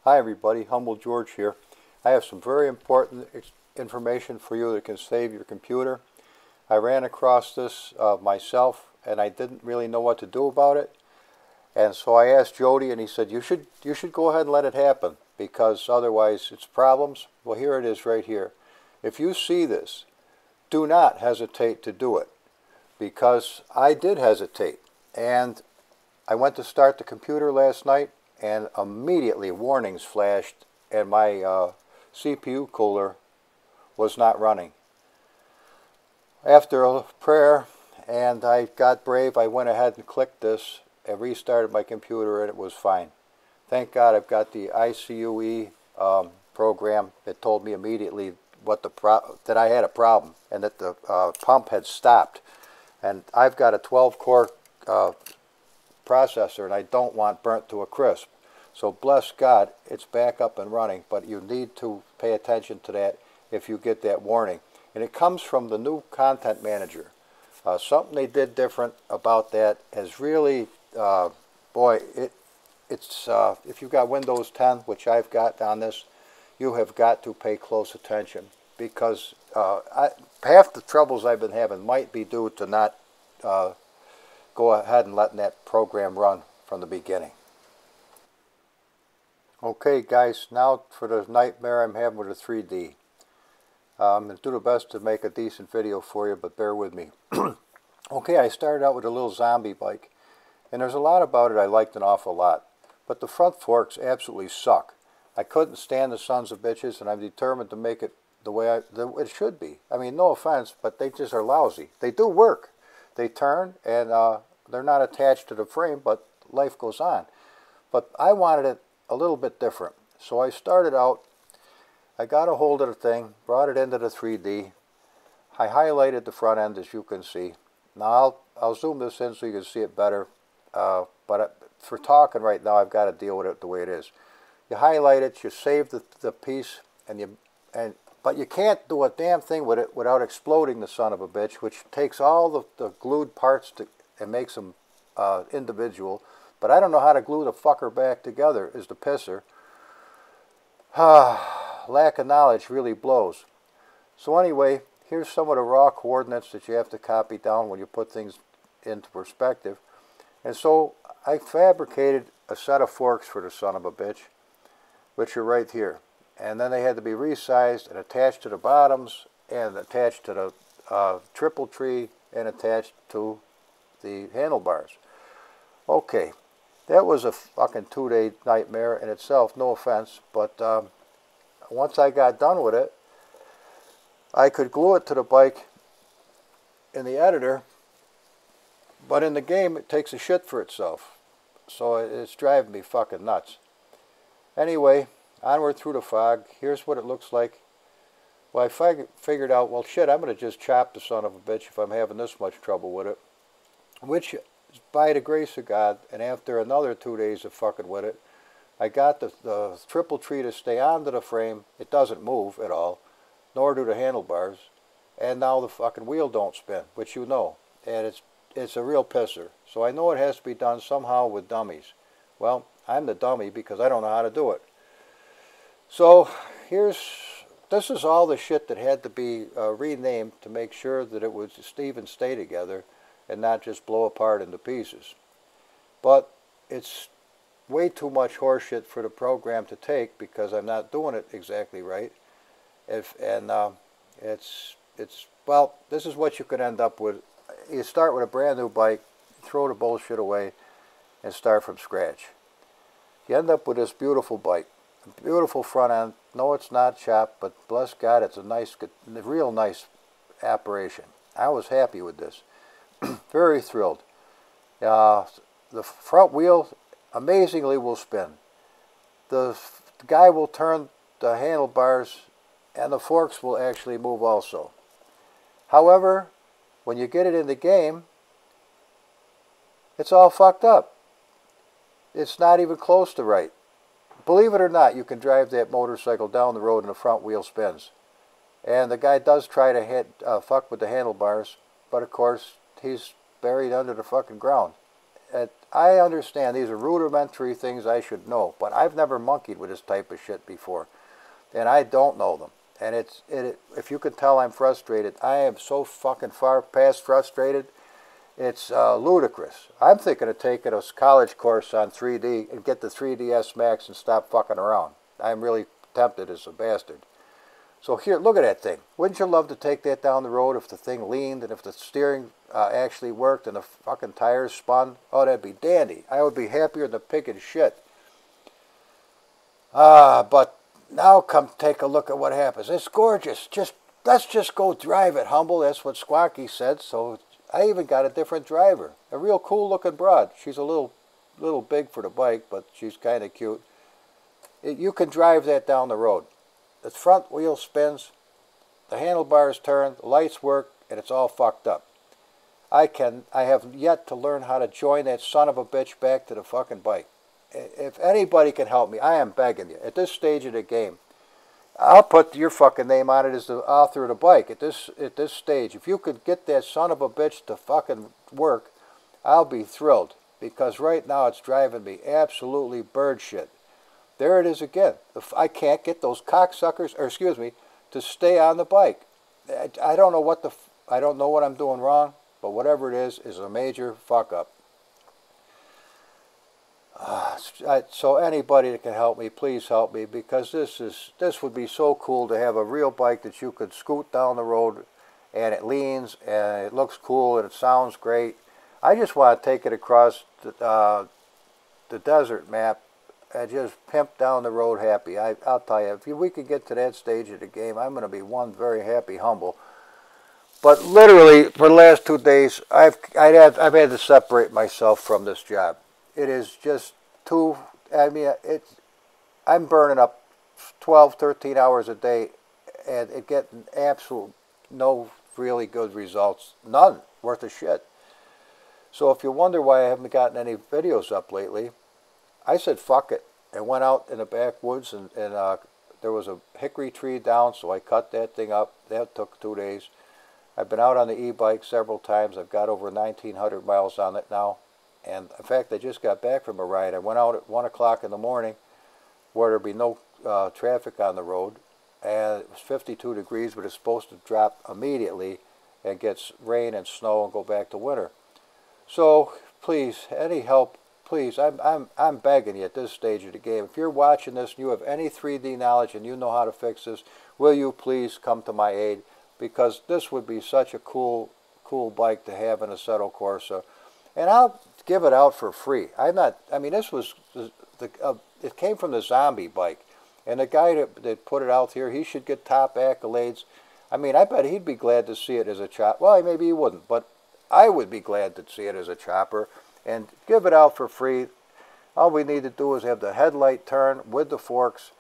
Hi everybody, Humble George here. I have some very important information for you that can save your computer. I ran across this myself and I didn't really know what to do about it. And so I asked Jody and he said, you should go ahead and let it happen because otherwise it's problems. Well, here it is right here. If you see this, do not hesitate to do it because I did hesitate. And I went to start the computer last night and immediately warnings flashed and my CPU cooler was not running. After a prayer and I got brave, I went ahead and clicked this and restarted my computer and it was fine. Thank God I've got the CPUE program that told me immediately what that I had a problem and that the pump had stopped. And I've got a 12-core processor and I don't want burnt to a crisp. So bless God, it's back up and running, but you need to pay attention to that if you get that warning. And it comes from the new content manager. Something they did different about that has really, boy, it's if you've got Windows 10, which I've got on this, you have got to pay close attention because half the troubles I've been having might be due to not go ahead and letting that program run from the beginning. Okay guys, now for the nightmare I'm having with the 3D. I'm going to do the best to make a decent video for you, but bear with me. Okay, I started out with a little zombie bike, and there's a lot about it I liked an awful lot, but the front forks absolutely suck. I couldn't stand the sons of bitches, and I'm determined to make it the way it should be. I mean, no offense, but they just are lousy. They do work. They turn, and they're not attached to the frame, but life goes on. But I wanted it a little bit different. So I started out, I got a hold of the thing, brought it into the 3D. I highlighted the front end as you can see. Now I'll zoom this in so you can see it better. But for talking right now, I've got to deal with it the way it is. You highlight it, you save the piece, but you can't do a damn thing with it without exploding the son of a bitch, which takes all the glued parts and makes them individual. But I don't know how to glue the fucker back together is the pisser. Lack of knowledge really blows. So anyway, here's some of the raw coordinates that you have to copy down when you put things into perspective. And so I fabricated a set of forks for the son of a bitch, which are right here. And then they had to be resized and attached to the bottoms and attached to the triple tree and attached to the handlebars. Okay, that was a fucking 2-day nightmare in itself, no offense, but once I got done with it, I could glue it to the bike in the editor, but in the game it takes a shit for itself. So it's driving me fucking nuts. Anyway, onward through the fog. Here's what it looks like. Well, I figured out, well shit, I'm going to just chop the son of a bitch if I'm having this much trouble with it. Which, by the grace of God, and after another 2 days of fucking with it, I got the triple tree to stay onto the frame. It doesn't move at all, nor do the handlebars. And now the fucking wheel don't spin, which you know. And it's a real pisser. So I know it has to be done somehow with dummies. Well, I'm the dummy because I don't know how to do it. So this is all the shit that had to be renamed to make sure that it would even stay together and not just blow apart into pieces. But it's way too much horseshit for the program to take because I'm not doing it exactly right. Well, this is what you could end up with. You start with a brand new bike, throw the bullshit away, and start from scratch. You end up with this beautiful bike, a beautiful front end. No, it's not chopped, but bless God, it's a real nice operation. I was happy with this. Very thrilled. The front wheel amazingly will spin. The guy will turn the handlebars and the forks will actually move also. However, when you get it in the game, it's all fucked up. It's not even close to right. Believe it or not, you can drive that motorcycle down the road and the front wheel spins. And the guy does try to fuck with the handlebars, but of course he's buried under the fucking ground. I understand these are rudimentary things I should know, but I've never monkeyed with this type of shit before, and I don't know them. And if you can tell I'm frustrated, I am so fucking far past frustrated. It's ludicrous. I'm thinking of taking a college course on 3D and get the 3ds Max and stop fucking around. I'm really tempted as a bastard. So here, look at that thing. Wouldn't you love to take that down the road if the thing leaned and if the steering actually worked and the fucking tires spun? Oh, that'd be dandy. I would be happier than a pig in shit. But now come take a look at what happens. It's gorgeous. Let's just go drive it, Humble. That's what Squawky said. So I even got a different driver. A real cool looking broad. She's a little big for the bike, but she's kind of cute. You can drive that down the road. The front wheel spins, the handlebars turn, the lights work, and it's all fucked up. I have yet to learn how to join that son of a bitch back to the fucking bike. If anybody can help me, I am begging you. At this stage of the game, I'll put your fucking name on it as the author of the bike. At this stage, if you could get that son of a bitch to fucking work, I'll be thrilled. Because right now it's driving me absolutely bird shit. There it is again. I can't get those cocksuckers, or excuse me, to stay on the bike. I don't know what I'm doing wrong, but whatever it is a major fuck up. So anybody that can help me, please help me, because this would be so cool to have a real bike that you could scoot down the road and it leans and it looks cool and it sounds great. I just want to take it across the desert map and just pimp down the road happy. I'll tell you, if we could get to that stage of the game, I'm going to be one very happy Humble. But literally, for the last 2 days, I've had to separate myself from this job. It is just too, I'm burning up 12, 13 hours a day and getting absolute no really good results. None worth a shit. So if you wonder why I haven't gotten any videos up lately, I said fuck it and went out in the backwoods and there was a hickory tree down, so I cut that thing up. That took 2 days. I've been out on the e-bike several times. I've got over 1,900 miles on it now. And in fact, I just got back from a ride. I went out at 1 o'clock in the morning where there'd be no traffic on the road. And it was 52 degrees, but it's supposed to drop immediately and get rain and snow and go back to winter. So please, any help, please, I'm begging you at this stage of the game. If you're watching this and you have any 3D knowledge and you know how to fix this, will you please come to my aid? Because this would be such a cool bike to have in a Assetto Corsa. And I'll give it out for free. This was, it came from the Zombie bike. And the guy that put it out here, he should get top accolades. I bet he'd be glad to see it as a chopper. Well, maybe he wouldn't, but I would be glad to see it as a chopper. And give it out for free. All we need to do is have the headlight turn with the forks.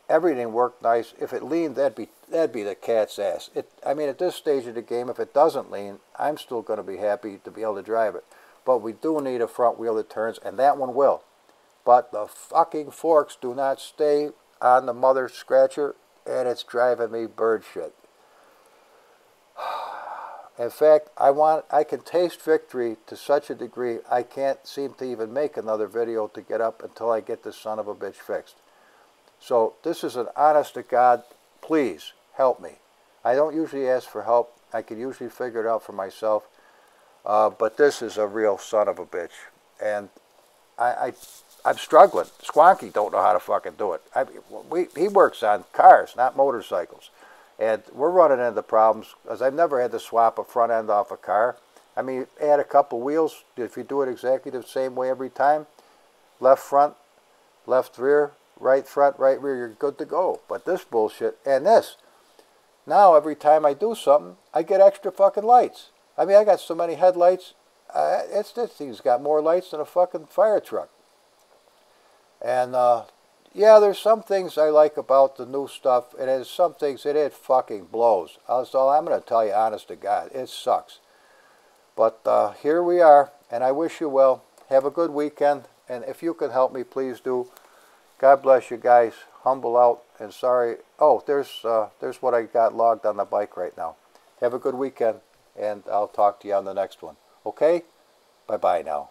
Everything worked nice. If it leaned, that'd be the cat's ass. At this stage of the game, if it doesn't lean, I'm still going to be happy to be able to drive it. But we do need a front wheel that turns, and that one will. But the fucking forks do not stay on the mother scratcher, and it's driving me bird shit. In fact, I can taste victory to such a degree, I can't seem to even make another video to get up until I get this son of a bitch fixed. So this is an honest to God, please help me. I don't usually ask for help. I can usually figure it out for myself. But this is a real son of a bitch. And I'm struggling. Squonky don't know how to fucking do it. He works on cars, not motorcycles. And we're running into problems because I've never had to swap a front end off a car. Add a couple wheels. If you do it exactly the same way every time, left front, left rear, right front, right rear, you're good to go. But this bullshit, and this, now every time I do something, I get extra fucking lights. I got so many headlights, this thing's got more lights than a fucking fire truck. And, yeah, there's some things I like about the new stuff, and there's some things that it fucking blows. So I'm going to tell you honest to God, it sucks. But here we are, and I wish you well. Have a good weekend, and if you can help me, please do. God bless you guys. Humble out, and sorry. Oh, there's what I got logged on the bike right now. Have a good weekend, and I'll talk to you on the next one. Okay? Bye-bye now.